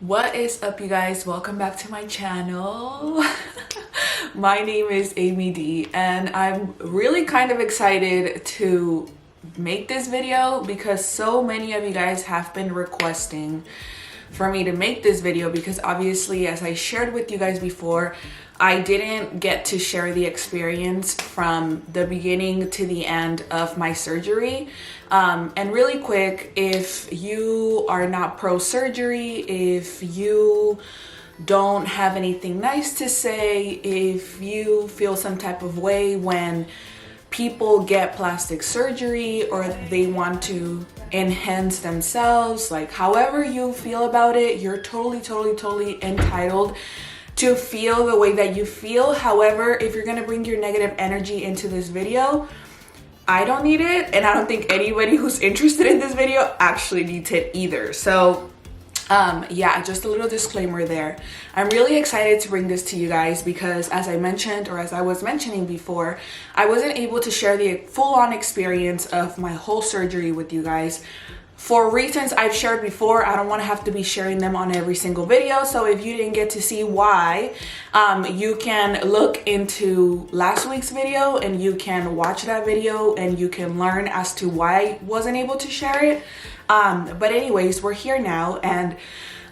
What is up, you guys? Welcome back to my channel. My name is Amy D and I'm really kind of excited to make this video because so many of you guys have been requesting for me to make this video because obviously, as I shared with you guys before, I didn't get to share the experience from the beginning to the end of my surgery. And really quick, if you are not pro-surgery, if you don't have anything nice to say, if you feel some type of way when people get plastic surgery or they want to enhance themselves, like however you feel about it, you're totally entitled to feel the way that you feel. However, if you're gonna bring your negative energy into this video, I don't need it, and I don't think anybody who's interested in this video actually needs it either. So yeah, just a little disclaimer there. I'm really excited to bring this to you guys because, as I mentioned, or as I was mentioning before, I wasn't able to share the full-on experience of my whole surgery with you guys. For reasons I've shared before, I don't want to have to be sharing them on every single video. So if you didn't get to see why, you can look into last week's video and you can watch that video and you can learn as to why I wasn't able to share it. But anyways, we're here now, and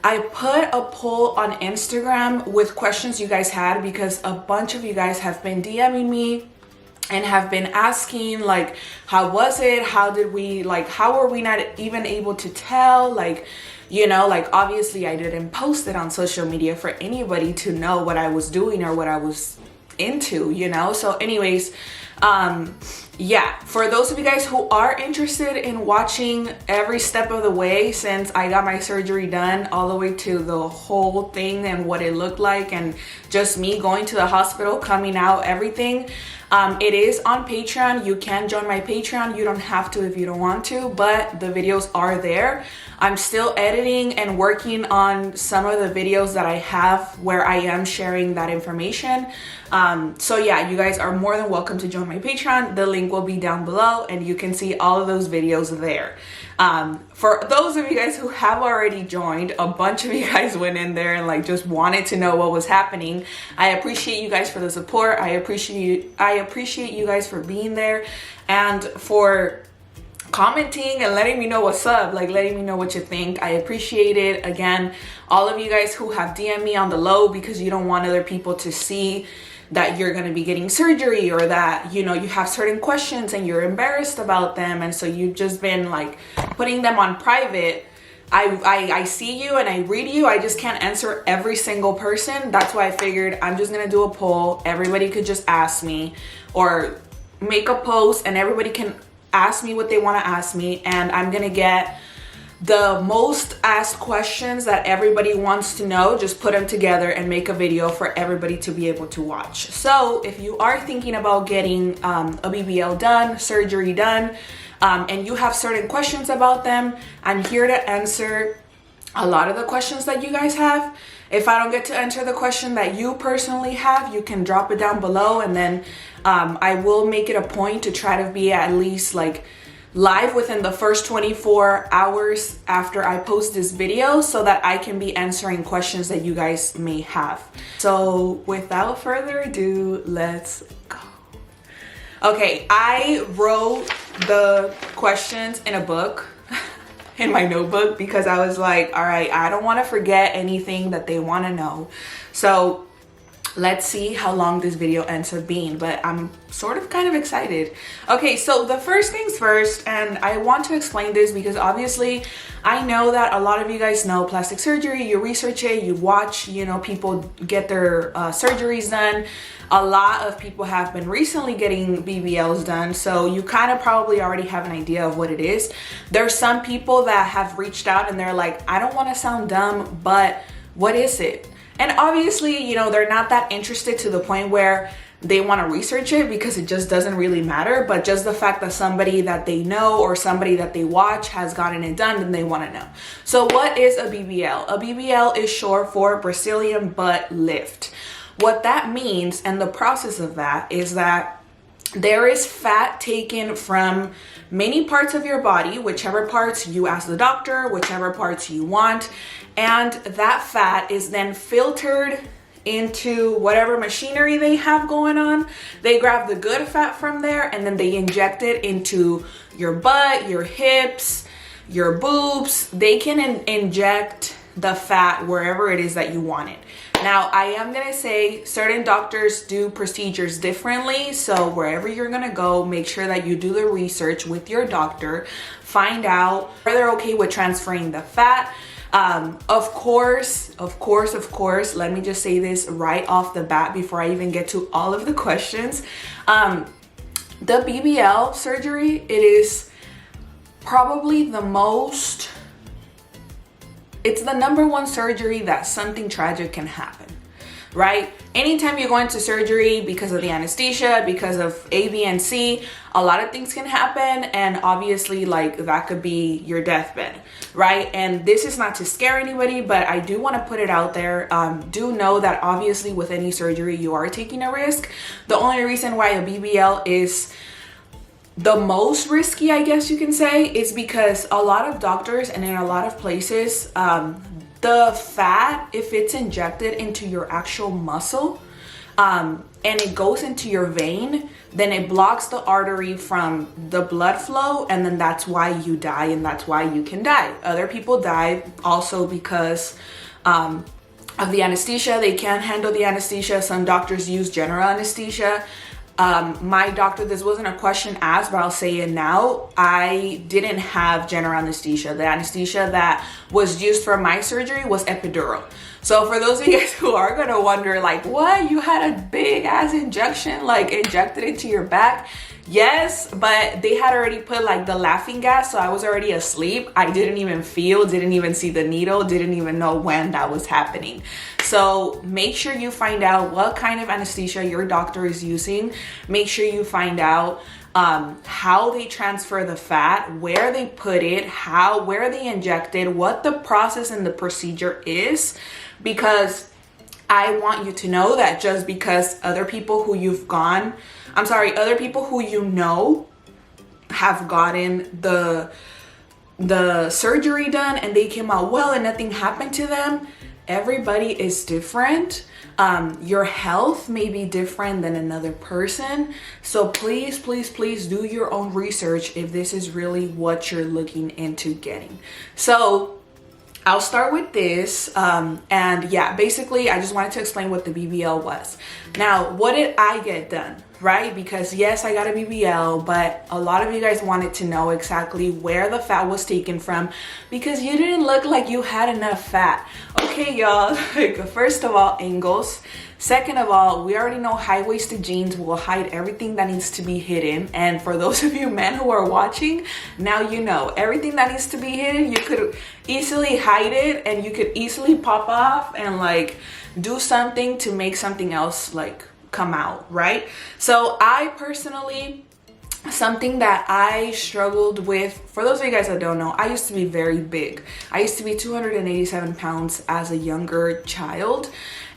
I put a poll on Instagram with questions you guys had because a bunch of you guys have been DMing me and have been asking, like, how was it? How did we, like, how were we not even able to tell? Like, you know, like, obviously I didn't post it on social media for anybody to know what I was doing or what I was into, you know? So anyways, yeah, for those of you guys who are interested in watching every step of the way since I got my surgery done, all the way to the whole thing and what it looked like and just me going to the hospital, coming out, everything, it is on Patreon. You can join my Patreon. You don't have to if you don't want to, but the videos are there. I'm still editing and working on some of the videos that I have where I am sharing that information. So yeah, you guys are more than welcome to join my Patreon. The link will be down below and you can see all of those videos there. For those of you guys who have already joined, a bunch of you guys went in there and like just wanted to know what was happening. I appreciate you guys for the support. I appreciate you guys for being there and for commenting and letting me know what's up, like letting me know what you think. I appreciate it. Again, all of you guys who have DM'd me on the low because you don't want other people to see that you're going to be getting surgery or that, you know, you have certain questions and you're embarrassed about them, and so you've just been like putting them on private. I see you and I read you. I just can't answer every single person. That's why I figured I'm just gonna do a poll. Everybody could just ask me or make a post and everybody can ask me what they want to ask me, and I'm gonna get the most asked questions that everybody wants to know, just put them together and make a video for everybody to be able to watch. So if you are thinking about getting a BBL done, surgery done, and you have certain questions about them, I'm here to answer a lot of the questions that you guys have. If I don't get to answer the question that you personally have, you can drop it down below, and then I will make it a point to try to be at least like live within the first 24 hours after I post this video so that I can be answering questions that you guys may have. So without further ado, let's go. Okay, I wrote the questions in a book, in my notebook, because I was like, all right, I don't want to forget anything that they want to know. So let's see how long this video ends up being, but I'm sort of kind of excited. Okay, so the first things first, and I want to explain this because obviously I know that a lot of you guys know plastic surgery, you research it, you watch, you know, people get their surgeries done. A lot of people have been recently getting BBLs done, so you kind of probably already have an idea of what it is. There's some people that have reached out and they're like, I don't want to sound dumb, but what is it? And obviously, you know, they're not that interested to the point where they want to research it because it just doesn't really matter. But just the fact that somebody that they know or somebody that they watch has gotten it done, then they want to know. So what is a BBL? A BBL is short for Brazilian butt lift. What that means and the process of that is that there is fat taken from many parts of your body, whichever parts you ask the doctor, whichever parts you want, and that fat is then filtered into whatever machinery they have going on. They grab the good fat from there and then they inject it into your butt, your hips, your boobs. They can inject the fat wherever it is that you want it. Now, I am gonna say certain doctors do procedures differently, so wherever you're gonna go, make sure that you do the research with your doctor, find out whether they're okay with transferring the fat. Of course, let me just say this right off the bat before I even get to all of the questions. The BBL surgery, it is probably it's the number one surgery that something tragic can happen, right? Anytime you go into surgery because of the anesthesia, because of A, B, and C, a lot of things can happen. And obviously, like, that could be your deathbed, right? And this is not to scare anybody, but I do want to put it out there. Do know that obviously with any surgery, you are taking a risk. The only reason why a BBL is the most risky, I guess you can say, is because a lot of doctors and in a lot of places, the fat, if it's injected into your actual muscle and it goes into your vein, then it blocks the artery from the blood flow, and then that's why you die, and that's why you can die. Other people die also because of the anesthesia. They can't handle the anesthesia. Some doctors use general anesthesia. My doctor, this wasn't a question asked, but I'll say it now. I didn't have general anesthesia. The anesthesia that was used for my surgery was epidural. So for those of you guys who are gonna wonder, like, what? You had a big ass injection, like, injected into your back? Yes, but they had already put like the laughing gas, so I was already asleep. I didn't even feel, didn't even see the needle, didn't even know when that was happening. So make sure you find out what kind of anesthesia your doctor is using. Make sure you find out how they transfer the fat, where they put it, where they inject it, what the process and the procedure is, because I want you to know that just because other people who you know have gotten the surgery done and they came out well and nothing happened to them, everybody is different. Your health may be different than another person. So please, please, please do your own research if this is really what you're looking into getting. So I'll start with this. And yeah, basically, I just wanted to explain what the BBL was. Now, what did I get done, right? Because yes, I got a BBL, but a lot of you guys wanted to know exactly where the fat was taken from because you didn't look like you had enough fat. Okay, y'all, first of all, angles. Second of all, we already know high-waisted jeans will hide everything that needs to be hidden. And for those of you men who are watching, now you know everything that needs to be hidden, you could easily hide it and you could easily pop off and like do something to make something else like come out, right? So I personally, something that I struggled with, for those of you guys that don't know, I used to be very big. I used to be 287 pounds as a younger child.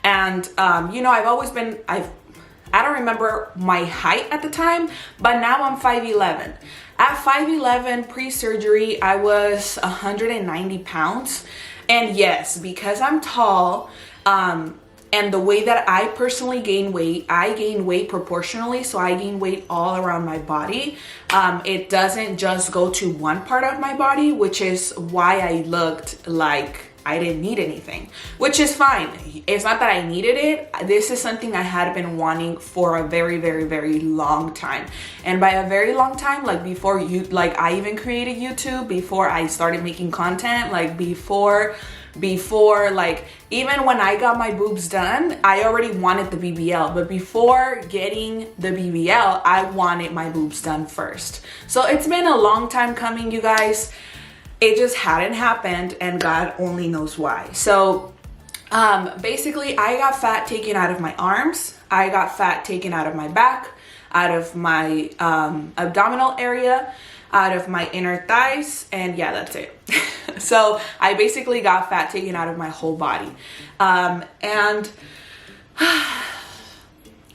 And, you know, I don't remember my height at the time, but now I'm 5'11". At 5'11", pre-surgery, I was 190 pounds. And yes, because I'm tall, and the way that I personally gain weight, I gain weight proportionally. So I gain weight all around my body. It doesn't just go to one part of my body, which is why I looked like I didn't need anything, which is fine. It's not that I needed it. This is something I had been wanting for a very, very, very long time. And by a very long time, like before I even created YouTube, before I started making content, like before, like even when I got my boobs done, I already wanted the BBL. But before getting the BBL, I wanted my boobs done first. So it's been a long time coming, you guys. It just hadn't happened, and God only knows why. So basically, I got fat taken out of my arms. I got fat taken out of my back, out of my abdominal area, out of my inner thighs, and yeah, that's it. So I basically got fat taken out of my whole body. And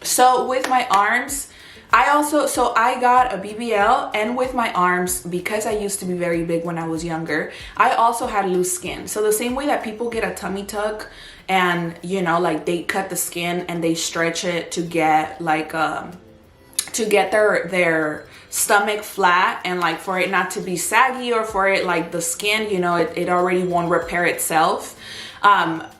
so with my arms, So I got a BBL, and with my arms, because I used to be very big when I was younger, I also had loose skin. So the same way that people get a tummy tuck and, you know, like they cut the skin and they stretch it to get like, to get their stomach flat and like for it not to be saggy or for it like the skin, you know, it already won't repair itself.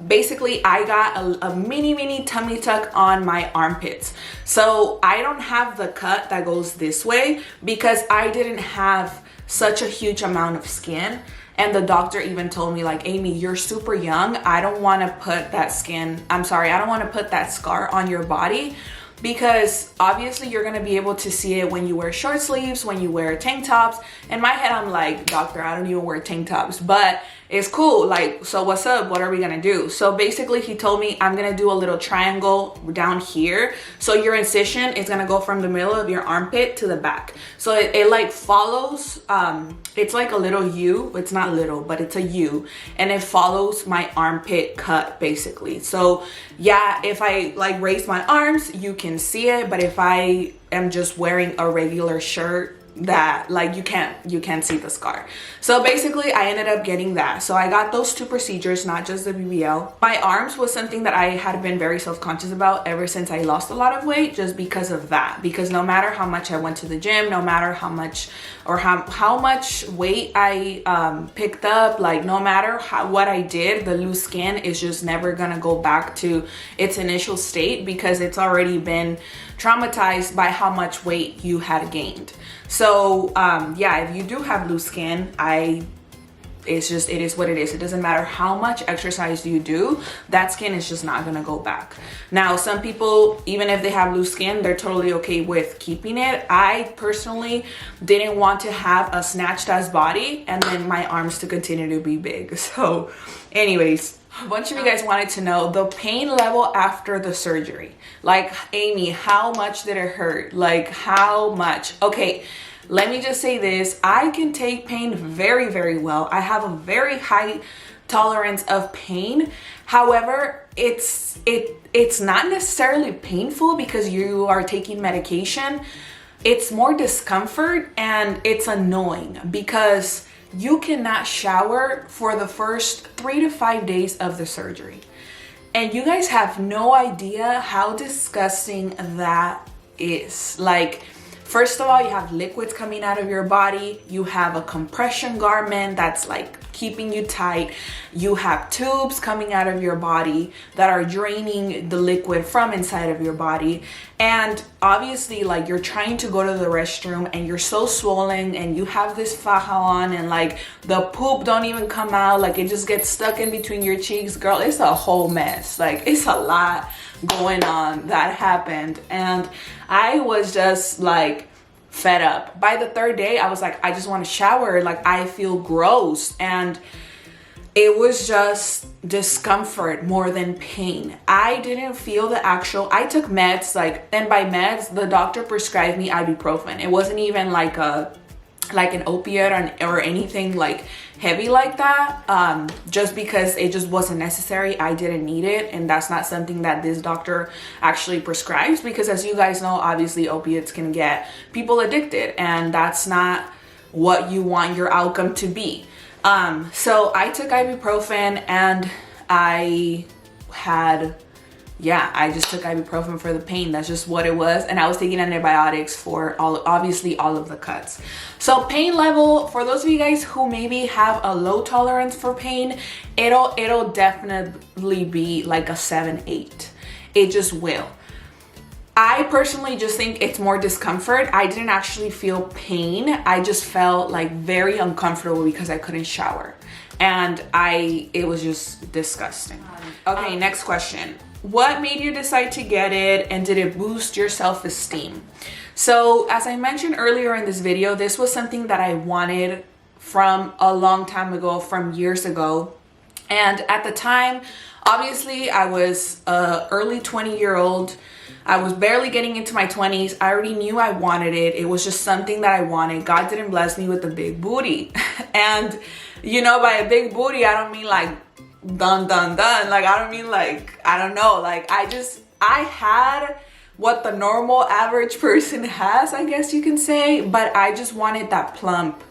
Basically I got a mini tummy tuck on my armpits. So I don't have the cut that goes this way because I didn't have such a huge amount of skin. And the doctor even told me, like, Amy, you're super young. I don't want to put that I don't want to put that scar on your body, because obviously you're going to be able to see it when you wear short sleeves, when you wear tank tops. In my head, I'm like, doctor, I don't even wear tank tops, but it's cool. Like, so what's up? What are we going to do? So basically he told me I'm going to do a little triangle down here. So your incision is going to go from the middle of your armpit to the back. So it like follows, it's like a little U. It's not little, but it's a U, and it follows my armpit cut basically. So yeah, if I like raise my arms, you can see it, but if I am just wearing a regular shirt, that like you can't see the scar. So basically I ended up getting that. So I got those two procedures, not just the BBL. My arms was something that I had been very self-conscious about ever since I lost a lot of weight, just because of that. Because no matter how much I went to the gym, no matter how much or how much weight I picked up, like no matter what I did, the loose skin is just never gonna go back to its initial state, because it's already been traumatized by how much weight you had gained. So yeah, if you do have loose skin, it is what it is. It doesn't matter how much exercise you do, that skin is just not gonna go back. Now, some people, even if they have loose skin, they're totally okay with keeping it. I personally didn't want to have a snatched ass body and then my arms to continue to be big. So anyways, a bunch of you guys wanted to know the pain level after the surgery. Like, Amy, how much did it hurt? Like, how much? Okay, let me just say this. I can take pain very, very well. I have a very high tolerance of pain. However, it's not necessarily painful because you are taking medication. It's more discomfort, and it's annoying because you cannot shower for the first 3 to 5 days of the surgery. And you guys have no idea how disgusting that is. Like, first of all, you have liquids coming out of your body. You have a compression garment that's like keeping you tight. You have tubes coming out of your body that are draining the liquid from inside of your body. And obviously, like, you're trying to go to the restroom and you're so swollen and you have this faja on and like the poop don't even come out. Like, it just gets stuck in between your cheeks. Girl, it's a whole mess. Like, it's a lot going on that happened. And I was just like fed up. By the third day, I was like, I just want to shower. Like, I feel gross. And it was just discomfort more than pain. I didn't feel the actual, I took meds, like, and by meds, the doctor prescribed me ibuprofen. It wasn't even like an opiate or anything like heavy like that, just because it just wasn't necessary. I didn't need it, and that's not something that this doctor actually prescribes, because as you guys know, obviously opiates can get people addicted, and that's not what you want your outcome to be. So I took ibuprofen, and I just took ibuprofen for the pain. That's just what it was. And I was taking antibiotics for obviously all of the cuts. So pain level, for those of you guys who maybe have a low tolerance for pain, it'll definitely be like a 7-8. It just will. I personally just think it's more discomfort. I didn't actually feel pain. I just felt like very uncomfortable because I couldn't shower. And it was just disgusting. Okay, next question. What made you decide to get it, and did it boost your self-esteem? So as I mentioned earlier in this video, this was something that I wanted from a long time ago, from years ago. And at the time, obviously I was a early 20-year-old. I was barely getting into my 20s. I already knew I wanted it. It was just something that I wanted. God didn't bless me with a big booty. And you know, by a big booty, I don't mean like dun dun dun. Like, I don't mean like, I don't know. Like, I had what the normal average person has, I guess you can say, but I just wanted that plump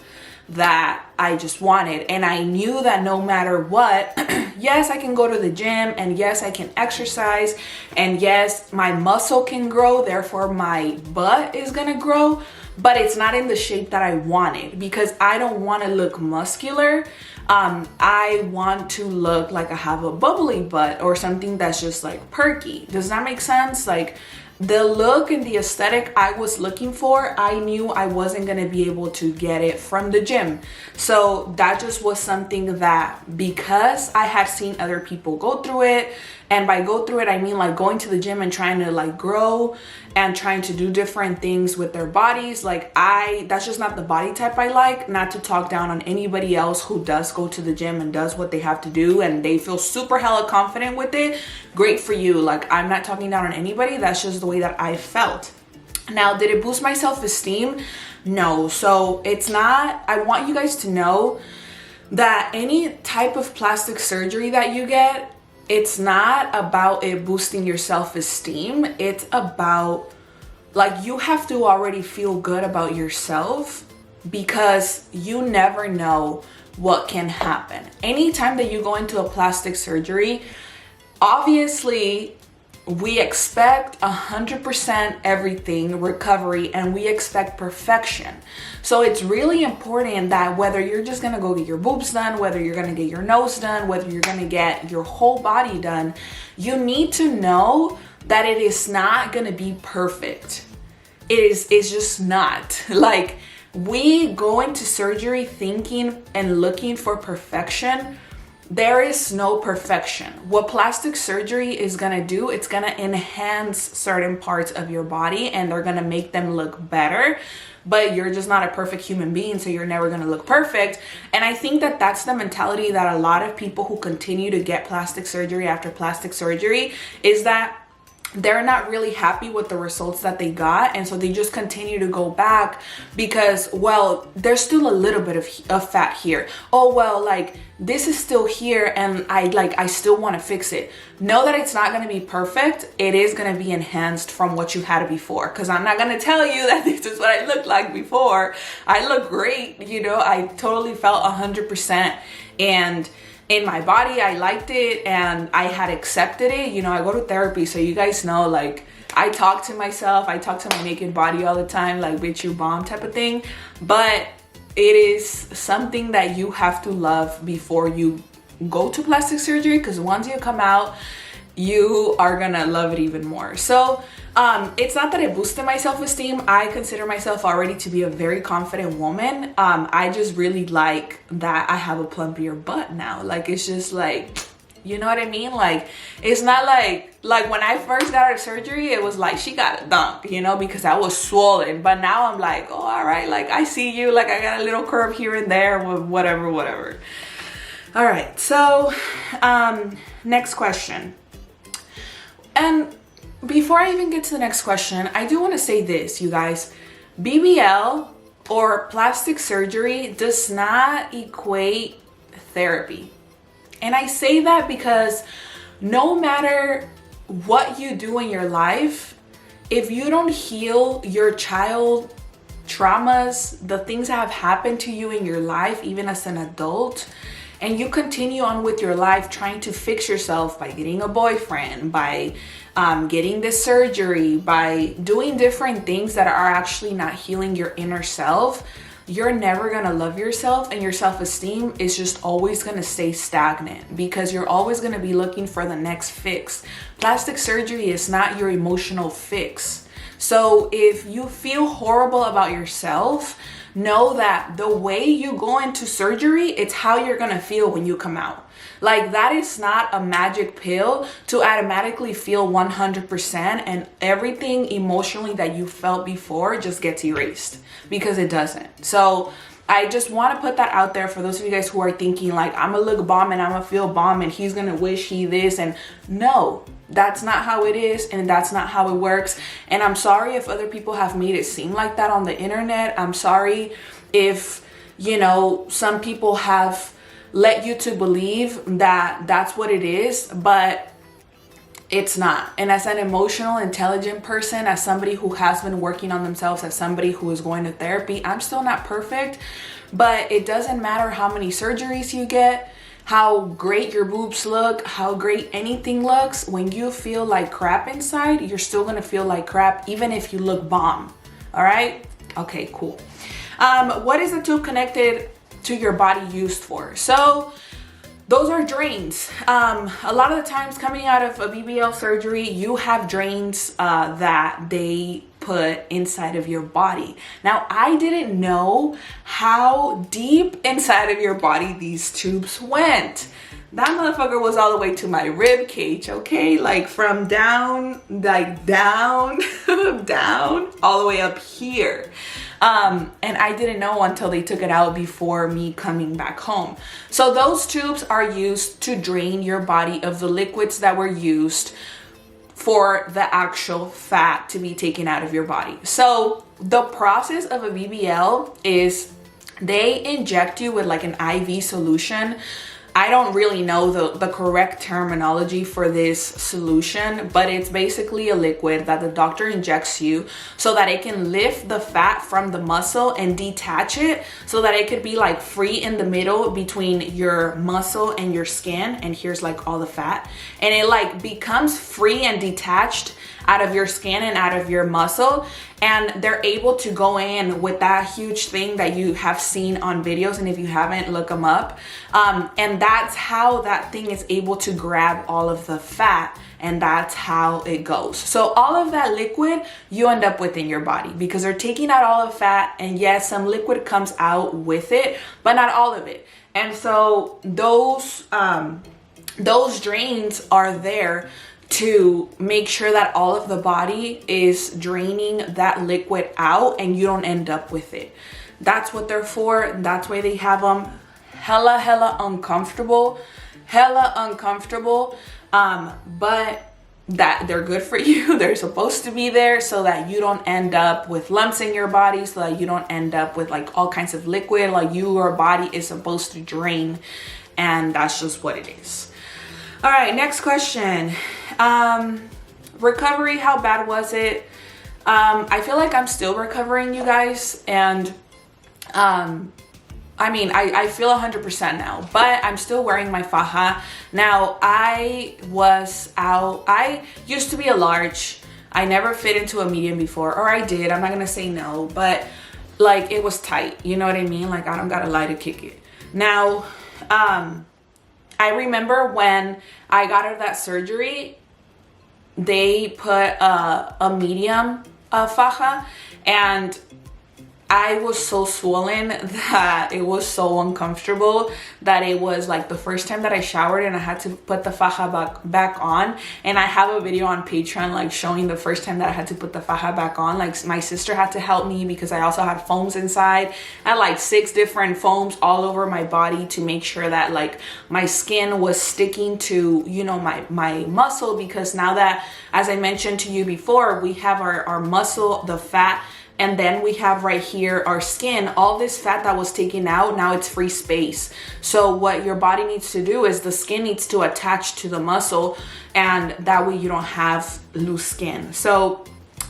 that I just wanted. And I knew that no matter what, yes, I can go to the gym, and yes, I can exercise, and yes, my muscle can grow, therefore my butt is gonna grow, but it's not in the shape that I wanted, because I don't want to look muscular. I want to look like I have a bubbly butt, or something that's just like perky. Does that make sense? Like, the look and the aesthetic I was looking for, I knew I wasn't going to be able to get it from the gym. So that just was something that, because I had seen other people go through it, and by go through it, I mean like going to the gym and trying to like grow and trying to do different things with their bodies. Like, that's just not the body type I like. Not to talk down on anybody else who does go to the gym and does what they have to do and they feel super hella confident with it. Great for you. Like, I'm not talking down on anybody. That's just the way that I felt. Now, did it boost my self-esteem? No. So it's not, I want you guys to know that any type of plastic surgery that you get, it's not about it boosting your self-esteem. It's about, like, you have to already feel good about yourself, because you never know what can happen. Anytime that you go into a plastic surgery, obviously we expect 100% everything recovery, and we expect perfection. So it's really important that whether you're just gonna go get your boobs done, whether you're gonna get your nose done, whether you're gonna get your whole body done, you need to know that it is not gonna be perfect. It's just not. Like, we go into surgery thinking and looking for perfection. There is no perfection. What plastic surgery is gonna do, it's gonna enhance certain parts of your body, and they're gonna make them look better, but you're just not a perfect human being, so you're never gonna look perfect. And I think that that's the mentality that a lot of people who continue to get plastic surgery after plastic surgery, is that they're not really happy with the results that they got, and so they just continue to go back because, well, there's still a little bit of fat here. Oh, well, like, this is still here, and I still want to fix it. Know that it's not going to be perfect. It is going to be enhanced from what you had before, because I'm not going to tell you that this is what I looked like before. I look great, you know. I totally felt 100%, and in my body, I liked it, and I had accepted it. You know, I go to therapy, so you guys know, like, I talk to myself, I talk to my naked body all the time, like, bitch, you bomb type of thing. But it is something that you have to love before you go to plastic surgery, because once you come out, you are gonna love it even more. So it's not that it boosted my self-esteem. I consider myself already to be a very confident woman. I just really like that I have a plumpier butt now. Like, it's just like, you know what I mean? Like, it's not like when I first got out of surgery, it was like she got a dunk, you know, because I was swollen. But now I'm like, oh, all right, like, I see you, like, I got a little curve here and there, whatever. All right, so next question. And before I even get to the next question, I do want to say this, you guys. BBL, or plastic surgery, does not equate therapy. And I say that because no matter what you do in your life, if you don't heal your child traumas, the things that have happened to you in your life, even as an adult, and you continue on with your life trying to fix yourself by getting a boyfriend, by getting this surgery, by doing different things that are actually not healing your inner self, you're never gonna love yourself, and your self-esteem is just always gonna stay stagnant, because you're always gonna be looking for the next fix. Plastic surgery is not your emotional fix. So if you feel horrible about yourself, know that the way you go into surgery, it's how you're gonna feel when you come out. Like, that is not a magic pill to automatically feel 100% and everything emotionally that you felt before just gets erased, because it doesn't. So I just want to put that out there for those of you guys who are thinking like, I'm gonna look bomb and I'm gonna feel bomb and he's gonna wish he this, and no, that's not how it is, and that's not how it works. And I'm sorry if other people have made it seem like that on the internet. I'm sorry if, you know, some people have led you to believe that that's what it is, but It's not. And as an emotional, intelligent person, as somebody who has been working on themselves, as somebody who is going to therapy, I'm still not perfect, but it doesn't matter how many surgeries you get, how great your boobs look, how great anything looks. When you feel like crap inside, you're still gonna feel like crap, even if you look bomb. All right? Okay, cool. What is the tube connected to your body used for? So those are drains. A lot of the times coming out of a BBL surgery, you have drains that they put inside of your body. Now, I didn't know how deep inside of your body these tubes went. That motherfucker was all the way to my rib cage, okay? Like from down, down, all the way up here. And I didn't know until they took it out before me coming back home. So those tubes are used to drain your body of the liquids that were used for the actual fat to be taken out of your body. So the process of a BBL is they inject you with like an IV solution. I don't really know the correct terminology for this solution, but it's basically a liquid that the doctor injects you so that it can lift the fat from the muscle and detach it so that it could be like free in the middle between your muscle and your skin. And here's like all the fat, and it like becomes free and detached out of your skin and out of your muscle, and they're able to go in with that huge thing that you have seen on videos, and if you haven't, look them up, and that's how that thing is able to grab all of the fat, and that's how it goes. So all of that liquid you end up within your body because they're taking out all the fat, and yes, some liquid comes out with it, but not all of it. And so those drains are there to make sure that all of the body is draining that liquid out and you don't end up with it. That's what they're for. That's why they have them. Hella uncomfortable. But that they're good for you. They're supposed to be there so that you don't end up with lumps in your body, so that you don't end up with like all kinds of liquid like your body is supposed to drain. And that's just what it is. All right, next question. Recovery, how bad was it? I feel like I'm still recovering, you guys, and I mean, I feel 100% now, but I'm still wearing my faja. Now, I used to be a large. I never fit into a medium before, or I did, I'm not gonna say no, but like it was tight, you know what I mean? Like I don't gotta lie to kick it. Now, I remember when I got out of that surgery, they put a medium faja, and I was so swollen that it was so uncomfortable that it was like the first time that I showered and I had to put the faja back on. And I have a video on Patreon like showing the first time that I had to put the faja back on. Like my sister had to help me because I also had foams inside. I had like 6 different foams all over my body to make sure that like my skin was sticking to, you know, my muscle, because now that, as I mentioned to you before, we have our muscle, the fat, and then we have right here our skin. All this fat that was taken out, now it's free space. So what your body needs to do is the skin needs to attach to the muscle, and that way you don't have loose skin. So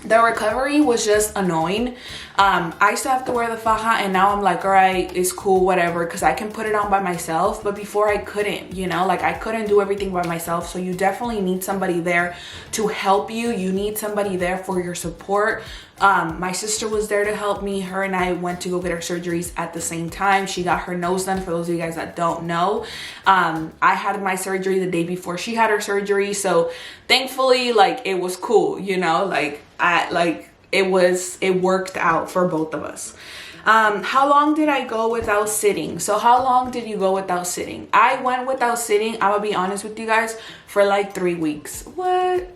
the recovery was just annoying. I still have to wear the faja, and now I'm like, all right, it's cool, whatever, because I can put it on by myself. But before I couldn't, you know, like I couldn't do everything by myself. So you definitely need somebody there to help you. You need somebody there for your support. My sister was there to help me. Her and I went to go get our surgeries at the same time. She got her nose done, for those of you guys that don't know. I had my surgery the day before she had her surgery. So thankfully, like, it was cool, you know, it worked out for both of us. How long did I go without sitting? So how long did you go without sitting? I went without sitting, I'm gonna be honest with you guys, for like 3 weeks. What?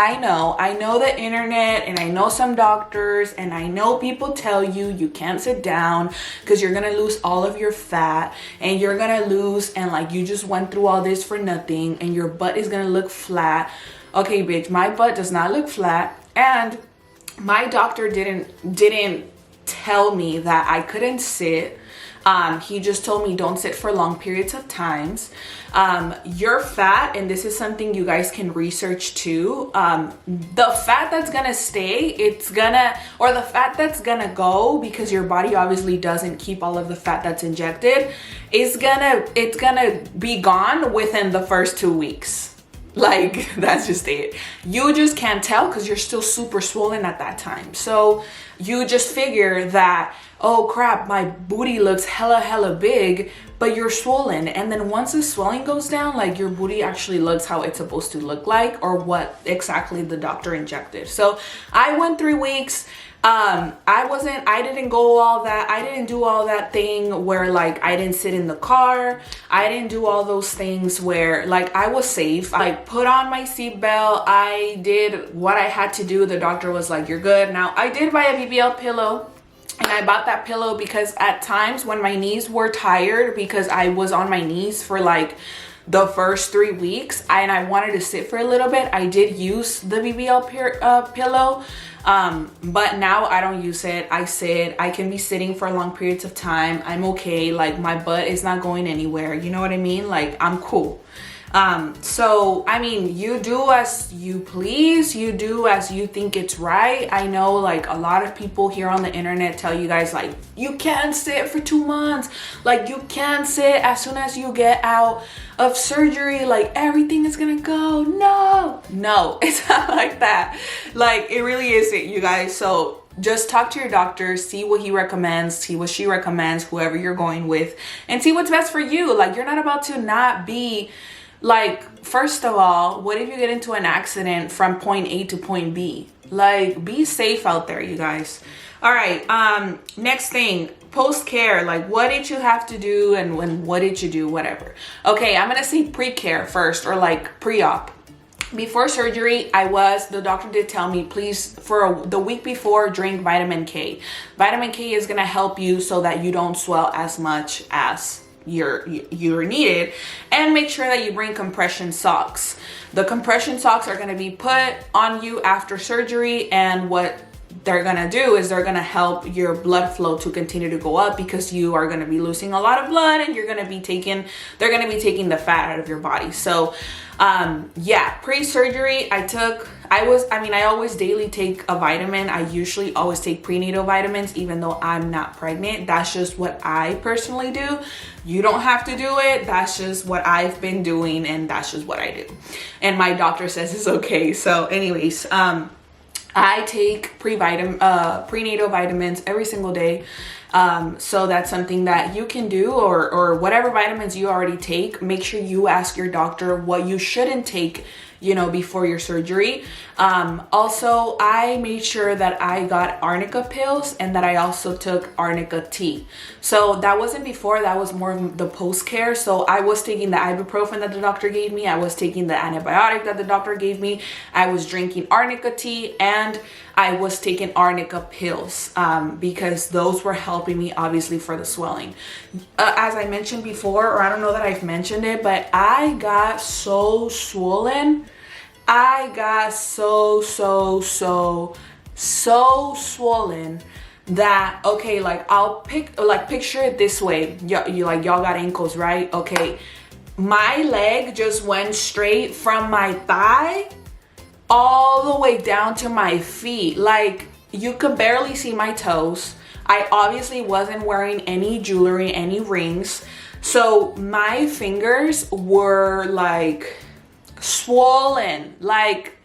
I know the internet, and I know some doctors, and I know people tell you can't sit down because you're gonna lose all of your fat, and you're gonna lose, and like you just went through all this for nothing, and your butt is gonna look flat. Okay, bitch, my butt does not look flat, and my doctor didn't tell me that I couldn't sit. He just told me don't sit for long periods of times. Your fat, and this is something you guys can research too, the fat that's gonna stay, or the fat that's gonna go, because your body obviously doesn't keep all of the fat that's injected, it's gonna be gone within the first 2 weeks. Like, that's just it. You just can't tell because you're still super swollen at that time. So you just figure that, oh crap, my booty looks hella big, but you're swollen. And then once the swelling goes down, like, your booty actually looks how it's supposed to look like, or what exactly the doctor injected. So I went 3 weeks. I didn't go all that. I didn't do all that thing where, like, I didn't sit in the car. I didn't do all those things where, like, I was safe. I put on my seatbelt. I did what I had to do. The doctor was like, you're good. Now, I did buy a BBL pillow. And I bought that pillow because at times when my knees were tired, because I was on my knees for like the first 3 weeks and I wanted to sit for a little bit, I did use the BBL pillow. But now I don't use it. I sit, I can be sitting for long periods of time. I'm okay. Like, my butt is not going anywhere. You know what I mean? Like, I'm cool. So, I mean, you do as you please, you do as you think it's right. I know, like, a lot of people here on the internet tell you guys, like, you can't sit for 2 months. Like, you can't sit as soon as you get out of surgery. Like, everything is gonna go. No, it's not like that. Like, it really isn't, you guys. So just talk to your doctor, see what he recommends, see what she recommends, whoever you're going with, and see what's best for you. Like, you're not about to not be, like, first of all, what if you get into an accident from point A to point B? Like, be safe out there, you guys. All right, next thing, post-care. Like, what did you have to do, and what did you do, whatever. Okay, I'm gonna say pre-care first, or like pre-op. Before surgery, the doctor did tell me, please, for the week before, drink vitamin K. Vitamin K is gonna help you so that you don't swell as much as you're needed, and make sure that you bring compression socks. The compression socks are going to be put on you after surgery, and what they're going to do is they're going to help your blood flow to continue to go up, because you are going to be losing a lot of blood, and they're going to be taking the fat out of your body. So yeah, pre-surgery, I always daily take a vitamin. I usually always take prenatal vitamins, even though I'm not pregnant. That's just what I personally do. You don't have to do it. That's just what I've been doing, and that's just what I do. And my doctor says it's okay. So anyways, I take prenatal vitamins every single day. So that's something that you can do, or whatever vitamins you already take. Make sure you ask your doctor what you shouldn't take, you know, before your surgery. Also, I made sure that I got arnica pills, and that I also took arnica tea. So that wasn't before, that was more of the post-care. So I was taking the ibuprofen that the doctor gave me. I was taking the antibiotic that the doctor gave me. I was drinking arnica tea, and I was taking arnica pills, because those were helping me, obviously, for the swelling. As I mentioned before, or I don't know that I've mentioned it, but I got so swollen. I got so swollen that, okay, like, picture it this way. Y'all got ankles, right? Okay, my leg just went straight from my thigh all the way down to my feet. Like, you could barely see my toes. I obviously wasn't wearing any jewelry, any rings. So my fingers were like swollen. Like,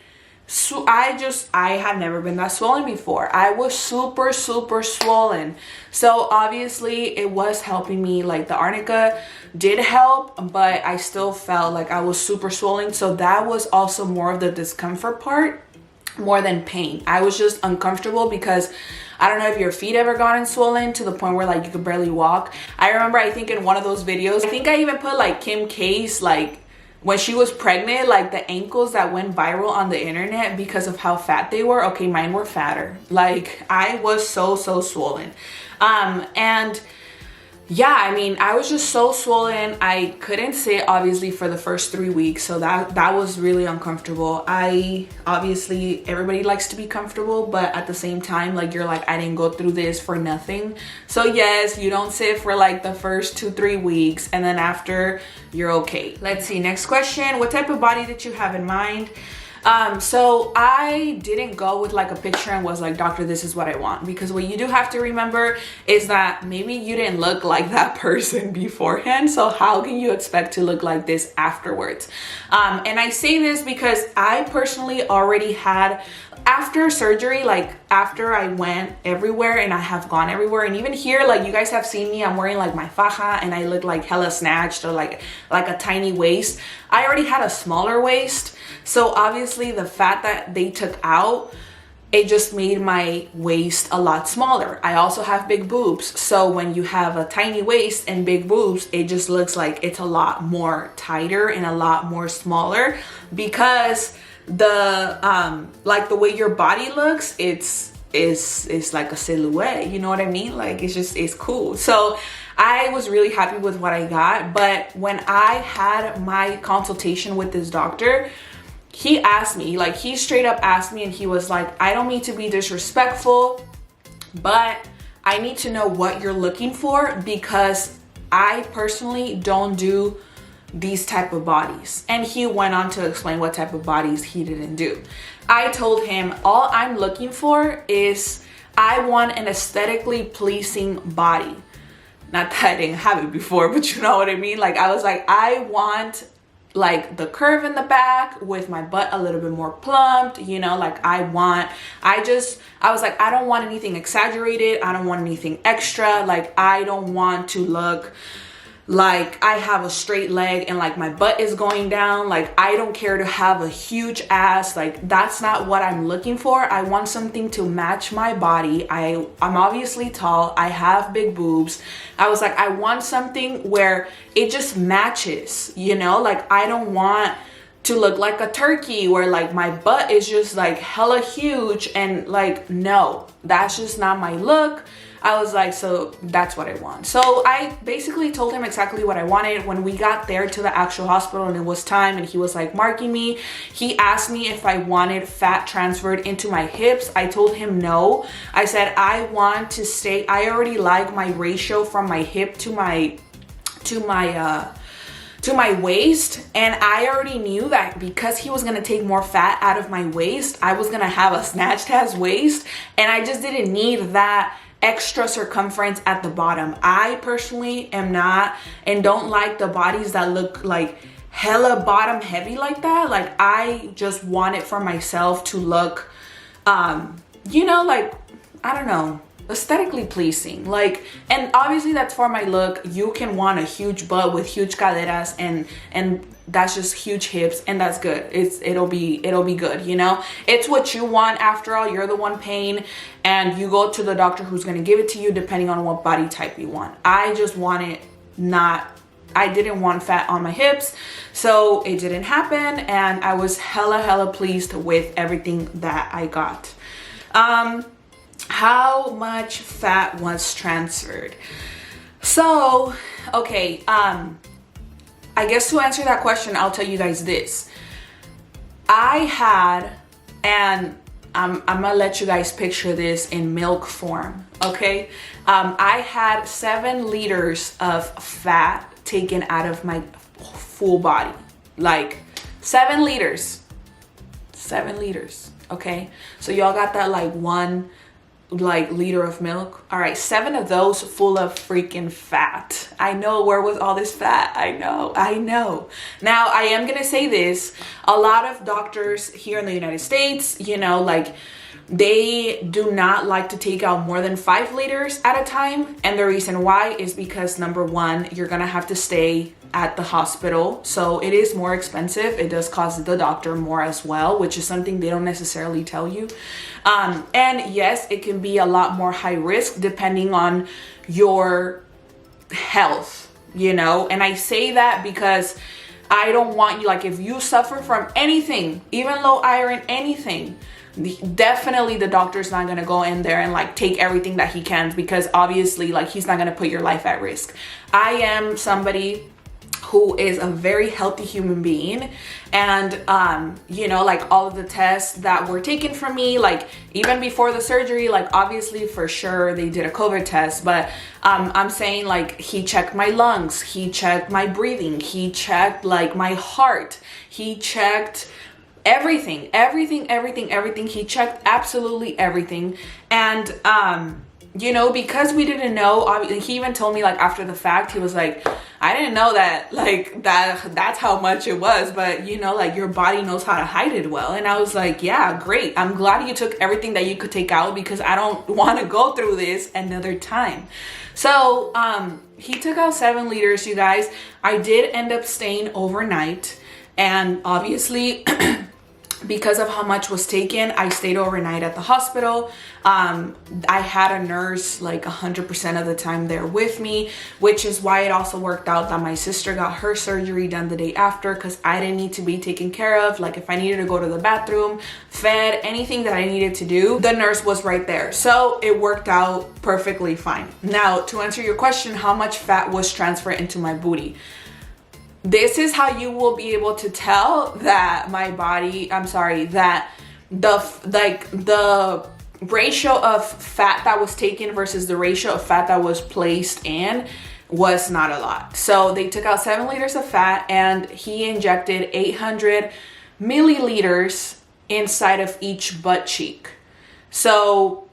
so I had never been that swollen before. I was super swollen. So obviously it was helping me. Like, the arnica did help, but I still felt like I was super swollen. So that was also more of the discomfort part, more than pain. I was just uncomfortable, because I don't know if your feet ever gotten swollen to the point where, like, you could barely walk. I remember, I think in one of those videos, I think I even put, like, Kim K's, like, when she was pregnant, like, the ankles that went viral on the internet because of how fat they were. Okay, mine were fatter. Like, I was so swollen. And yeah, I mean, I was just so swollen. I couldn't sit obviously for the first 3 weeks, so that was really uncomfortable. I obviously, everybody likes to be comfortable, but at the same time, like, you're like, I didn't go through this for nothing. So yes, you don't sit for like the first 2-3 weeks, and then after, you're okay. Let's see, next question. What type of body did you have in mind? So I didn't go with like a picture and was like, doctor, this is what I want, because what you do have to remember is that maybe you didn't look like that person beforehand, so how can you expect to look like this afterwards? And I say this because I personally already had, after surgery, like after I went everywhere, and I have gone everywhere, and even here, like, you guys have seen me, I'm wearing like my faja and I look like hella snatched, or like a tiny waist. I already had a smaller waist, so obviously the fat that they took out, it just made my waist a lot smaller. I also have big boobs, so when you have a tiny waist and big boobs, it just looks like it's a lot more tighter and a lot more smaller, because the like the way your body looks, it's like a silhouette, you know what I mean? Like, it's cool. So I was really happy with what I got. But when I had my consultation with this doctor, he asked me, like, he straight up asked me, and he was like, I don't mean to be disrespectful, but I need to know what you're looking for, because I personally don't do these type of bodies. And he went on to explain what type of bodies he didn't do. I told him, all I'm looking for is, I want an aesthetically pleasing body. Not that I didn't have it before, but you know what I mean? Like, I was like, I want like the curve in the back with my butt a little bit more plumped, you know, like I was like, I don't want anything exaggerated. I don't want anything extra. Like, I don't want to look like I have a straight leg and like my butt is going down. Like, I don't care to have a huge ass. Like, that's not what I'm looking for. I want something to match my body. I'm obviously tall. I have big boobs. I was like, I want something where it just matches, you know? Like, I don't want to look like a turkey where like my butt is just like hella huge, and like, no, that's just not my look. I was like, so that's what I want. So I basically told him exactly what I wanted. When we got there to the actual hospital and it was time, and he was like marking me, he asked me if I wanted fat transferred into my hips. I told him no. I said, I want to stay, I already like my ratio from my hip to my waist, and I already knew that because he was gonna take more fat out of my waist, I was gonna have a snatched ass waist, and I just didn't need that extra circumference at the bottom. I personally am not and don't like the bodies that look like hella bottom heavy like that. Like, I just want it for myself to look you know, like, I don't know, aesthetically pleasing. Like, and obviously that's for my look. You can want a huge butt with huge caderas, and that's just huge hips, and that's good. It'll be good, you know? It's what you want. After all, you're the one paying, and you go to the doctor who's going to give it to you depending on what body type you want. I just wanted I didn't want fat on my hips, so it didn't happen, and I was hella pleased with everything that I got. How much fat was transferred? So, okay, I guess to answer that question, I'll tell you guys this. I had, and I'm gonna let you guys picture this in milk form, okay? I had 7 liters of fat taken out of my full body. Like, 7 liters. 7 liters, okay? So y'all got that like 1 liter of milk. All right, 7 of those full of freaking fat. I know, where was all this fat? I know. Now, I am gonna say this. A lot of doctors here in the United States, you know, like, they do not like to take out more than 5 liters at a time. And the reason why is because, number 1, you're gonna have to stay at the hospital, so it is more expensive. It does cost the doctor more as well, which is something they don't necessarily tell you. And yes, it can be a lot more high risk depending on your health, you know? And I say that because I don't want you, like, if you suffer from anything, even low iron, anything, definitely the doctor's not gonna go in there and like take everything that he can, because obviously like he's not gonna put your life at risk. I am somebody who is a very healthy human being, and you know, like all of the tests that were taken from me, like even before the surgery, like obviously for sure they did a COVID test, but I'm saying like he checked my lungs, he checked my breathing, he checked like my heart, he checked everything. He checked absolutely everything. And you know, because we didn't know, he even told me like after the fact, he was like, I didn't know that like that's how much it was, but you know, like your body knows how to hide it well. And I was like, yeah, great, I'm glad you took everything that you could take out, because I don't want to go through this another time. So he took out 7 liters, you guys. I did end up staying overnight, and obviously because of how much was taken, I stayed overnight at the hospital. I had a nurse like 100% of the time there with me, which is why it also worked out that my sister got her surgery done the day after, because I didn't need to be taken care of. Like if I needed to go to the bathroom, fed, anything that I needed to do, the nurse was right there. So it worked out perfectly fine. Now, to answer your question, how much fat was transferred into my booty? This is how you will be able to tell that my body, that the ratio of fat that was taken versus the ratio of fat that was placed in was not a lot. So they took out 7 liters of fat, and he injected 800 milliliters inside of each butt cheek. So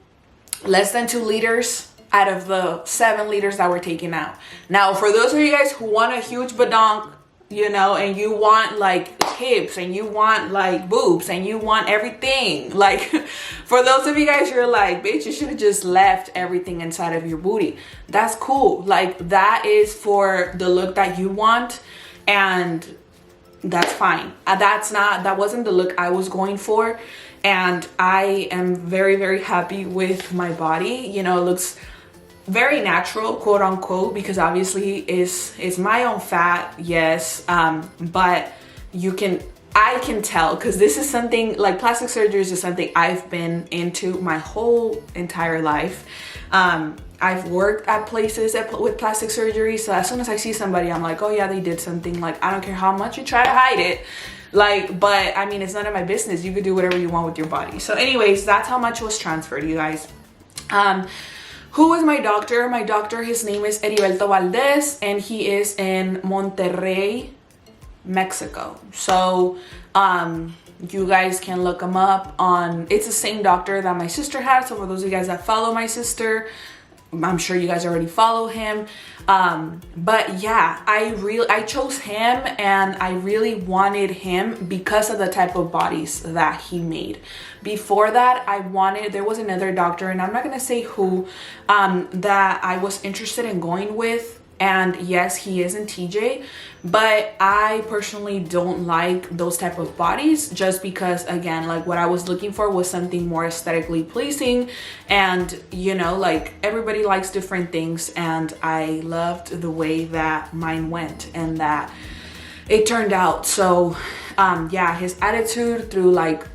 less than 2 liters out of the 7 liters that were taken out. Now, for those of you guys who want a huge badonk, you know, and you want like hips, and you want like boobs, and you want everything, like for those of you guys, you're like, bitch, you should have just left everything inside of your booty. That's cool. Like that is for the look that you want, and that's fine. That wasn't the look I was going for, and I am very, very happy with my body. You know, it looks very natural, quote unquote, because obviously is my own fat, yes, but I can tell, because this is something like plastic surgeries is something I've been into my whole entire life. I've worked at places with plastic surgery, so as soon as I see somebody, I'm like, oh yeah, they did something. Like I don't care how much you try to hide it, like, but I mean, it's none of my business. You could do whatever you want with your body. So anyways, that's how much was transferred, you guys. Who was my doctor? My doctor, his name is Heriberto Valdez, and he is in Monterrey, Mexico. So you guys can look him up on, it's the same doctor that my sister had. So for those of you guys that follow my sister, I'm sure you guys already follow him. But yeah, I chose him, and I really wanted him because of the type of bodies that he made. Before that, there was another doctor, and I'm not gonna say who, that I was interested in going with. And yes, he is in TJ, but I personally don't like those type of bodies, just because, again, like what I was looking for was something more aesthetically pleasing. And you know, like everybody likes different things, and I loved the way that mine went and that it turned out. So yeah, his attitude through like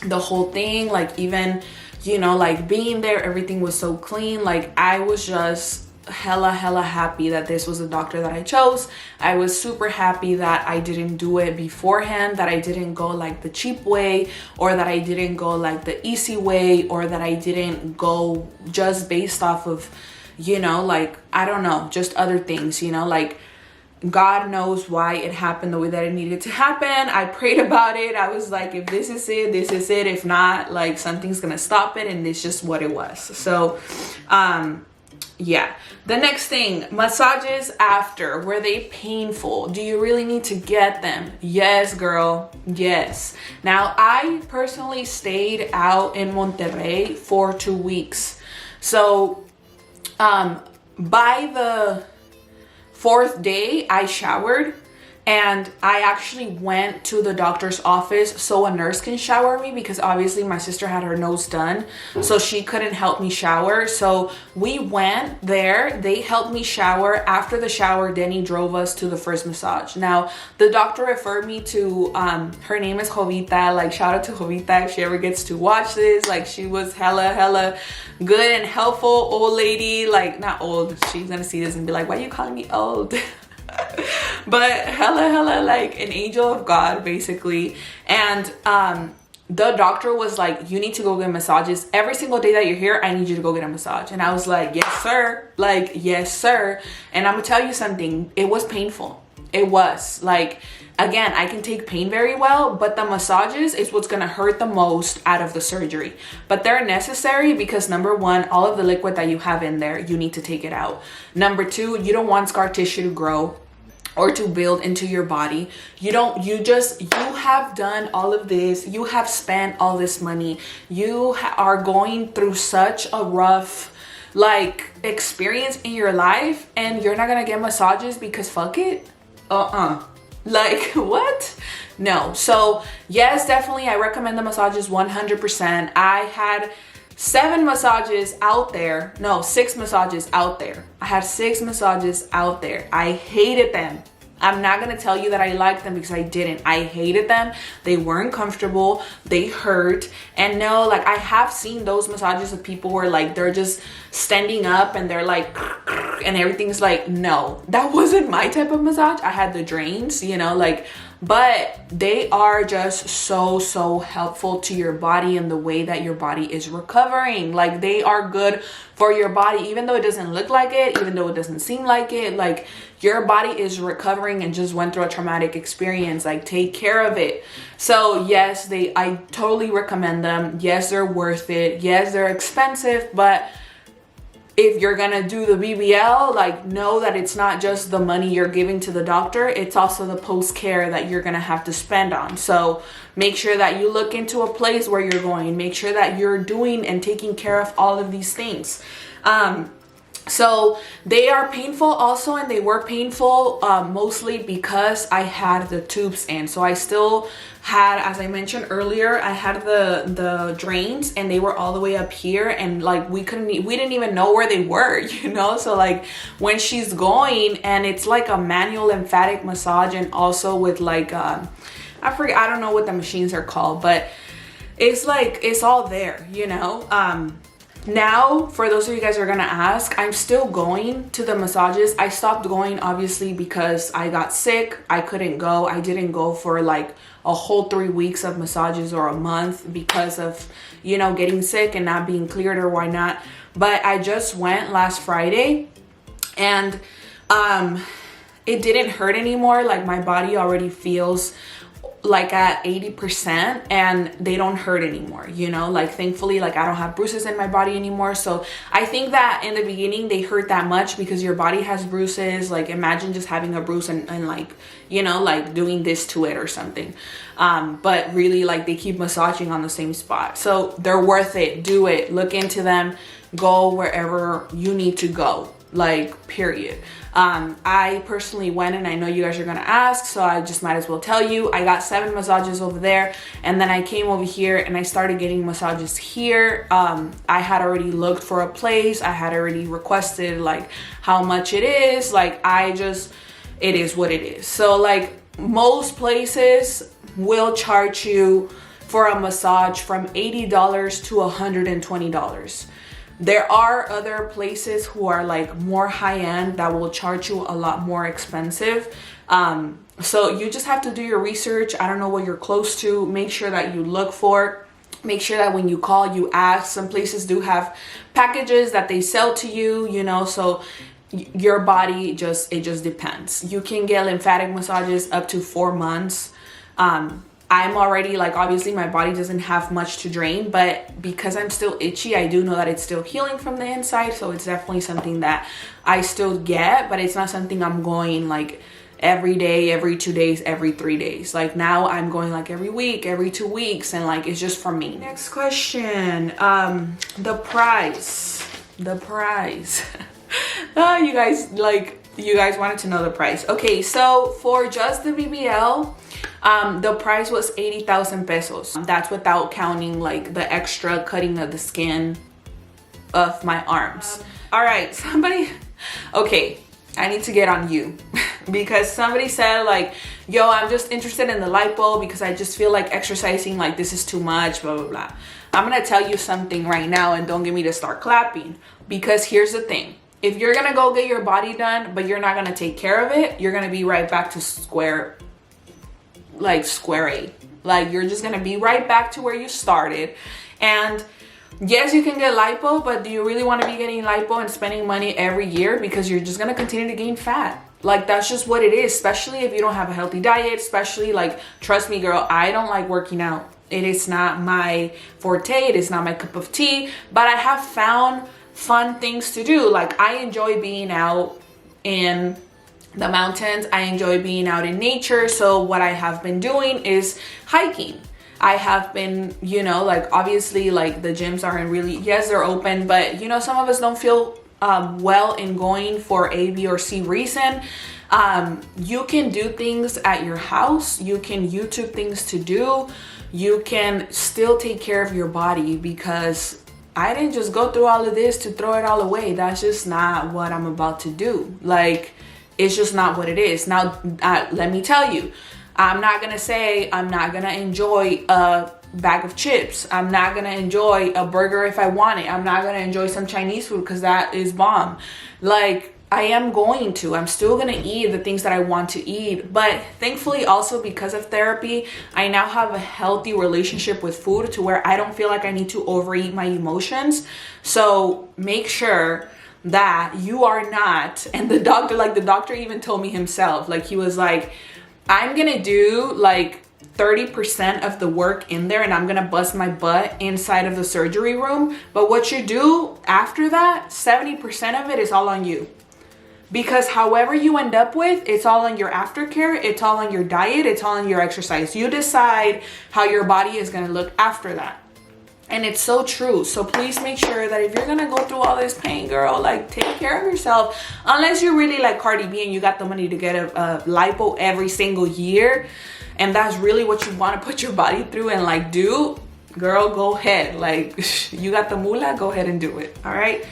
the whole thing, like even, you know, like being there, everything was so clean. Like I was just hella happy that this was the doctor that I chose. I was super happy that I didn't do it beforehand, that I didn't go like the cheap way, or that I didn't go like the easy way, or that I didn't go just based off of, you know, like, I don't know, just other things, you know, like God knows why it happened the way that it needed to happen. I prayed about it. I was like, if this is it, this is it. If not, like something's gonna stop it, and it's just what it was. So yeah. The next thing, massages after, were they painful? Do you really need to get them? Yes, girl, yes. Now, I personally stayed out in Monterrey for 2 weeks. So by the 4th day, I showered, And I actually went to the doctor's office so a nurse can shower me, because obviously my sister had her nose done, so she couldn't help me shower. So we went there, they helped me shower. After the shower, Denny drove us to the first massage. Now the doctor referred me to her name is Jovita. Like, shout out to Jovita if she ever gets to watch this. Like, she was hella good and helpful old lady. Like, not old, she's gonna see this and be like, why are you calling me old? But hella like an angel of God, basically. And the doctor was like, you need to go get massages every single day that you're here. I need you to go get a massage. And I was like, yes sir, like, yes sir. And I'm gonna tell you something, it was painful. It was like, again, I can take pain very well, but the massages is what's gonna hurt the most out of the surgery. But they're necessary because, number one, all of the liquid that you have in there, you need to take it out. Number two, you don't want scar tissue to grow or to build into your body. You have done all of this, you have spent all this money, you are going through such a rough like experience in your life, and you're not gonna get massages because fuck it? Like, what? No. So yes, definitely I recommend the massages 100%. I had 6 massages out there. I had 6 massages out there. I hated them. I'm not gonna tell you that I liked them, because I didn't. I hated them. They weren't comfortable. They hurt. And no, like, I have seen those massages of people where like they're just standing up and they're like, and everything's like, no, that wasn't my type of massage. I had the drains, you know, like, but they are just so helpful to your body and the way that your body is recovering. Like, they are good for your body, even though it doesn't look like it, even though it doesn't seem like it. Like, your body is recovering and just went through a traumatic experience. Like, take care of it. So yes, I totally recommend them. Yes, they're worth it. Yes, they're expensive, but if you're gonna do the BBL, like, know that it's not just the money you're giving to the doctor, it's also the post-care that you're gonna have to spend on. So make sure that you look into a place where you're going. Make sure that you're doing and taking care of all of these things. So they are painful also, and they were painful mostly because I had the tubes in. So I still had, as I mentioned earlier, I had the drains, and they were all the way up here, and like we didn't even know where they were, you know. So like when she's going, and it's like a manual lymphatic massage, and also with like I don't know what the machines are called, but it's like it's all there, you know. Now, for those of you guys who are gonna ask, I'm still going to the massages. I stopped going obviously because I got sick. I couldn't go. I didn't go for like a whole 3 weeks of massages or a month because of, you know, getting sick and not being cleared or why not. But I just went last Friday, and it didn't hurt anymore. Like, my body already feels like at 80%, and they don't hurt anymore, you know. Like, thankfully, like, I don't have bruises in my body anymore. So I think that in the beginning they hurt that much because your body has bruises. Like, imagine just having a bruise and like, you know, like doing this to it or something. But really, like, they keep massaging on the same spot. So they're worth it. Do it. Look into them. Go wherever you need to go. Like, period. I personally went, and I know you guys are gonna ask, so I just might as well tell you. I got 7 massages over there, and then I came over here and I started getting massages here. I had already looked for a place. I had already requested like how much it is. Like, it is what it is. So like, most places will charge you for a massage from $80 to $120. There are other places who are like more high-end that will charge you a lot more expensive. So you just have to do your research. I don't know what you're close to. Make sure that you look for. Make sure that when you call, you ask. Some places do have packages that they sell to you, you know, so your body it just depends. You can get lymphatic massages up to 4 months. I'm already like, obviously my body doesn't have much to drain, but because I'm still itchy, I do know that it's still healing from the inside. So it's definitely something that I still get, but it's not something I'm going like every day, every 2 days, every 3 days. Like, now I'm going like every week, every 2 weeks, and like, it's just for me. Next question. The price. Oh, you guys, like, You guys wanted to know the price. Okay, so for just the BBL, the price was 80,000 pesos. That's without counting like the extra cutting of the skin of my arms. All right, somebody, okay, I need to get on you because somebody said like, yo, I'm just interested in the lipo because I just feel like exercising, like this is too much, blah, blah, blah. I'm gonna tell you something right now, and don't get me to start clapping, because here's the thing. If you're gonna go get your body done, but you're not gonna take care of it, you're gonna be right back to square A. Like you're just gonna be right back to where you started. And yes, you can get lipo, but do you really want to be getting lipo and spending money every year? Because you're just gonna continue to gain fat. Like that's just what it is, especially if you don't have a healthy diet, especially like, trust me girl, I don't like working out. It is not my forte, it is not my cup of tea, but I have found fun things to do. Like I enjoy being out in the mountains, I enjoy being out in nature. So what I have been doing is hiking. I have been, you know, like obviously like the gyms aren't really, yes, they're open, but you know, some of us don't feel well in going for A, B, or C reason. You can do things at your house. You can YouTube things to do. You can still take care of your body, because I didn't just go through all of this to throw it all away. That's just not what I'm about to do. Like, it's just not what it is. Now, let me tell you, I'm not gonna say I'm not gonna enjoy a bag of chips. I'm not gonna enjoy a burger if I want it. I'm not gonna enjoy some Chinese food because that is bomb. Like, I am going to. I'm still gonna eat the things that I want to eat. But thankfully, also because of therapy, I now have a healthy relationship with food to where I don't feel like I need to overeat my emotions. So make sure that you are not, and the doctor even told me himself, like he was like, I'm gonna do like 30% of the work in there and I'm gonna bust my butt inside of the surgery room. But what you do after that, 70% of it is all on you. Because however you end up with, it's all on your aftercare, it's all on your diet, it's all on your exercise. You decide how your body is gonna look after that. And it's so true. So please make sure that if you're gonna go through all this pain, girl, like take care of yourself. Unless you're really like Cardi B and you got the money to get a lipo every single year, and that's really what you want to put your body through and like do, girl, go ahead. Like you got the moolah, go ahead and do it. All right.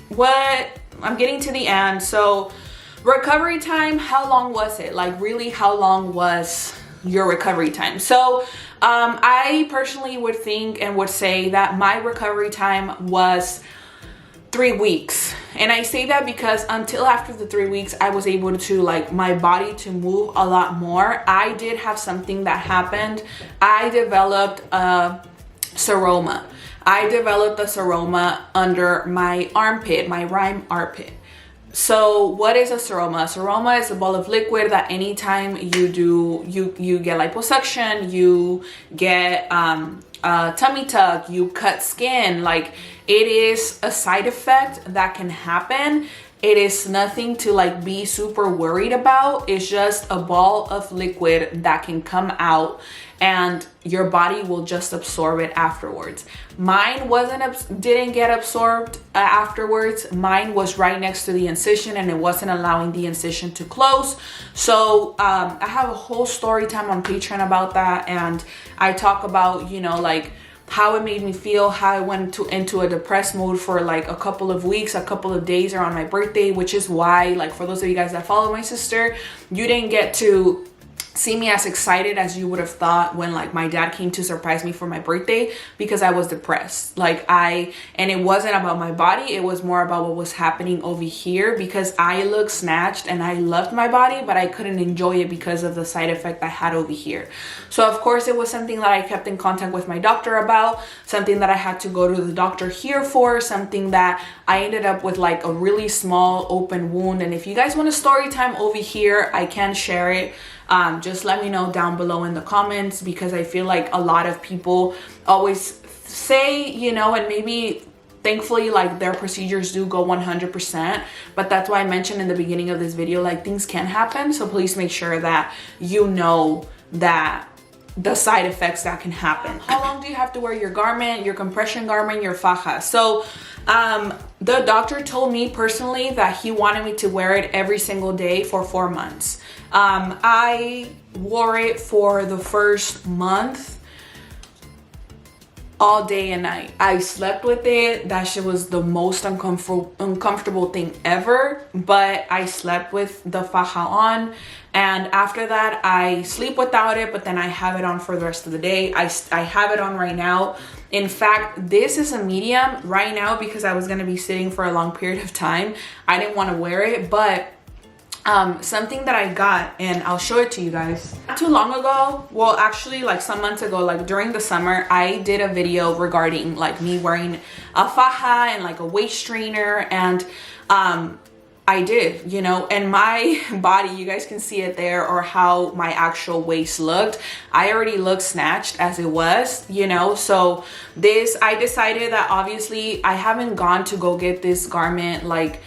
What I'm getting to the end. So recovery time, how long was it? Like really, how long was your recovery time? So I personally would think and would say that my recovery time was 3 weeks. And I say that because until after the 3 weeks, I was able to like my body to move a lot more. I did have something that happened. I developed a seroma. I developed a seroma under my armpit, my rhyme armpit. So what is a seroma? A seroma is a ball of liquid that anytime you do, you get liposuction, you get a tummy tuck, you cut skin, like it is a side effect that can happen. It is nothing to like be super worried about. It's just a ball of liquid that can come out and your body will just absorb it afterwards. Mine didn't get absorbed afterwards. Mine was right next to the incision and it wasn't allowing the incision to close. So I have a whole story time on Patreon about that, and I talk about, you know, like how it made me feel, how I went into a depressed mode for like a couple of weeks, a couple of days around my birthday, which is why, like, for those of you guys that follow my sister, you didn't get to see me as excited as you would have thought when like my dad came to surprise me for my birthday, because I was depressed. And it wasn't about my body, it was more about what was happening over here, because I looked snatched and I loved my body, but I couldn't enjoy it because of the side effect I had over here. So of course it was something that I kept in contact with my doctor about, something that I had to go to the doctor here for, something that I ended up with like a really small open wound. And if you guys want a story time over here, I can share it. Just let me know down below in the comments, because I feel like a lot of people always say, you know, and maybe thankfully like their procedures do go 100%, but that's why I mentioned in the beginning of this video, like things can happen. So please make sure that you know that the side effects that can happen. How long do you have to wear your garment, your compression garment, your faja? So the doctor told me personally that he wanted me to wear it every single day for 4 months. I wore it for the first month all day and night. I slept with it. That shit was the most uncomfortable thing ever, but I slept with the faja on, and after that I sleep without it, but then I have it on for the rest of the day. I have it on right now. In fact, this is a medium right now because I was going to be sitting for a long period of time. I didn't want to wear it, but something that I got, and I'll show it to you guys. Not too long ago, well actually like some months ago, like during the summer, I did a video regarding like me wearing a faja and like a waist trainer, and I did, you know, and my body, you guys can see it there, or how my actual waist looked. I already looked snatched as it was, you know. So this, I decided that obviously I haven't gone to go get this garment like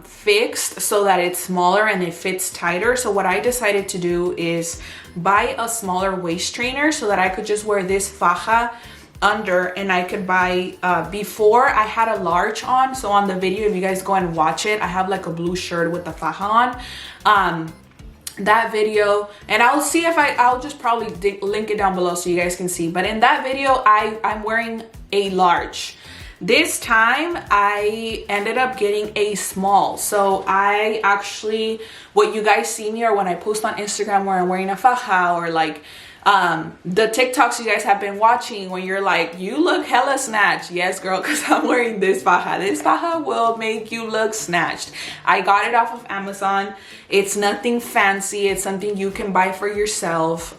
fixed so that it's smaller and it fits tighter. So what I decided to do is buy a smaller waist trainer so that I could just wear this faja under, and I could buy before I had a large on. So on the video, if you guys go and watch it, I have like a blue shirt with the faja on. That video, and I'll see if I'll just probably link it down below so you guys can see, but in that video I'm wearing a large. This time I ended up getting a small. So I actually, what you guys see me, or when I post on Instagram where I'm wearing a faja, or like the TikToks you guys have been watching when you're like, you look hella snatched. Yes girl, because I'm wearing this faja. This faja will make you look snatched. I got it off of Amazon. It's nothing fancy. It's something you can buy for yourself.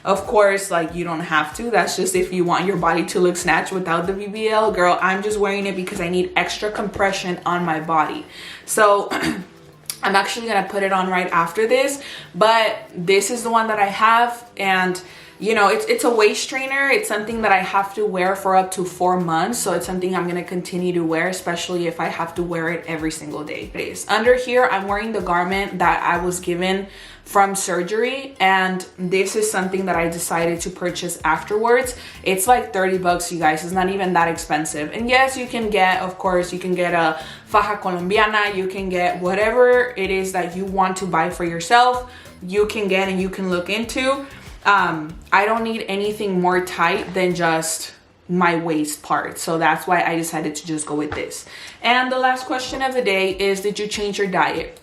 Of course, like you don't have to. That's just if you want your body to look snatched without the BBL. Girl, I'm just wearing it because I need extra compression on my body. So I'm actually gonna put it on right after this, but this is the one that I have, and you know, it's a waist trainer. It's something that I have to wear for up to 4 months, so it's something I'm gonna continue to wear, especially if I have to wear it every single day. Under here, I'm wearing the garment that I was given from surgery, and this is something that I decided to purchase afterwards. It's like 30 bucks, you guys. It's not even that expensive. And yes, you can get, of course, you can get a faja colombiana, you can get whatever it is that you want to buy for yourself, you can get and you can look into. I don't need anything more tight than just my waist part, so that's why I decided to just go with this. And the last question of the day is, did you change your diet?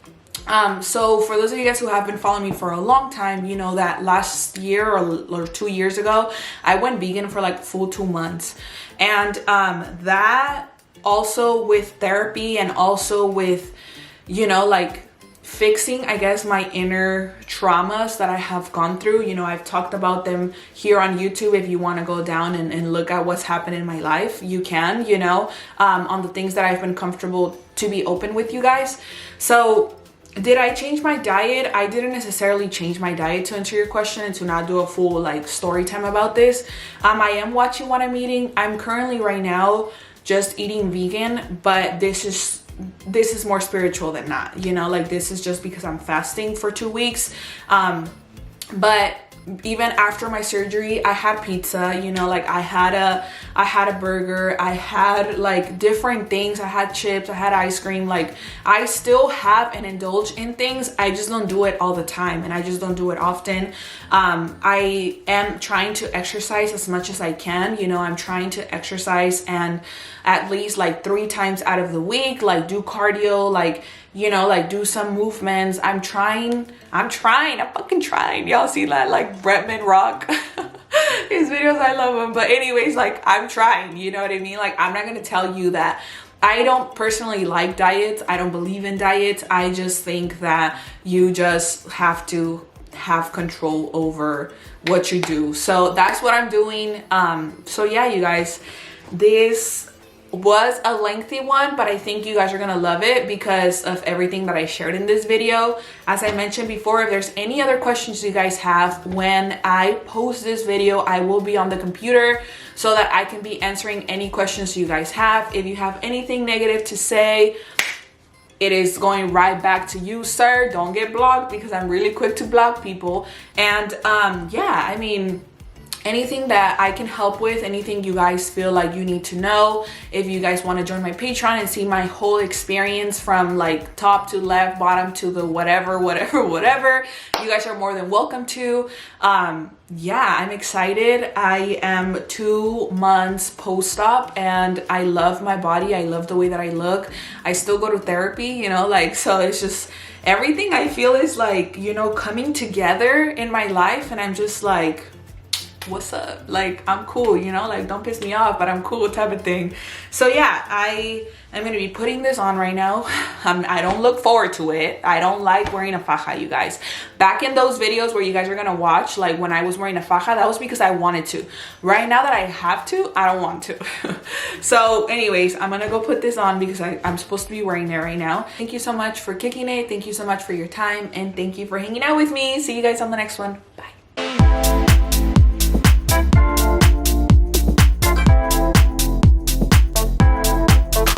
So for those of you guys who have been following me for a long time, you know that last year or 2 years ago, I went vegan for like full 2 months. And that also with therapy, and also with, you know, like fixing, I guess, my inner traumas that I have gone through. You know, I've talked about them here on YouTube. If you want to go down and look at what's happened in my life, you can, you know, on the things that I've been comfortable to be open with you guys. So did I change my diet? I didn't necessarily change my diet, to answer your question, and to not do a full like story time about this. I am watching what I'm eating. I'm currently right now just eating vegan, but this is more spiritual than not, you know, like this is just because I'm fasting for 2 weeks. But even after my surgery, I had pizza, you know, like I had a burger, I had like different things, I had chips, I had ice cream. Like I still have and indulge in things, I just don't do it all the time, and I just don't do it often. I am trying to exercise as much as I can, you know. I'm trying to exercise, and at least like 3 times out of the week, like do cardio, like, you know, like do some movements. I'm fucking trying. Y'all see that, like Bretman Rock? His videos, I love him. But anyways, like I'm trying, you know what I mean? Like I'm not gonna tell you that I don't personally like diets. I don't believe in diets. I just think that you just have to have control over what you do. So that's what I'm doing. So yeah, you guys, this was a lengthy one, but I think you guys are gonna love it because of everything that I shared in this video. As I mentioned before, if there's any other questions you guys have, when I post this video, I will be on the computer so that I can be answering any questions you guys have. If you have anything negative to say, it is going right back to you, sir. Don't get blocked, because I'm really quick to block people. And yeah, I mean, anything that I can help with, anything you guys feel like you need to know, if you guys want to join my Patreon and see my whole experience from like top to left, bottom to the whatever, you guys are more than welcome to. Yeah, I'm excited. I am 2 months post-op and I love my body. I love the way that I look. I still go to therapy, you know, like, so it's just everything I feel is like, you know, coming together in my life, and I'm just like, what's up? Like, I'm cool, you know, like, don't piss me off, but I'm cool type of thing. So yeah, I'm gonna be putting this on right now. I don't look forward to it. I don't like wearing a faja, you guys. Back in those videos where you guys are gonna watch, like when I was wearing a faja, that was because I wanted to. Right now that I have to, I don't want to. So anyways, I'm gonna go put this on because I'm supposed to be wearing it right now. Thank you so much for kicking it. Thank you so much for your time, and thank you for hanging out with me. See you guys on the next one. Bye.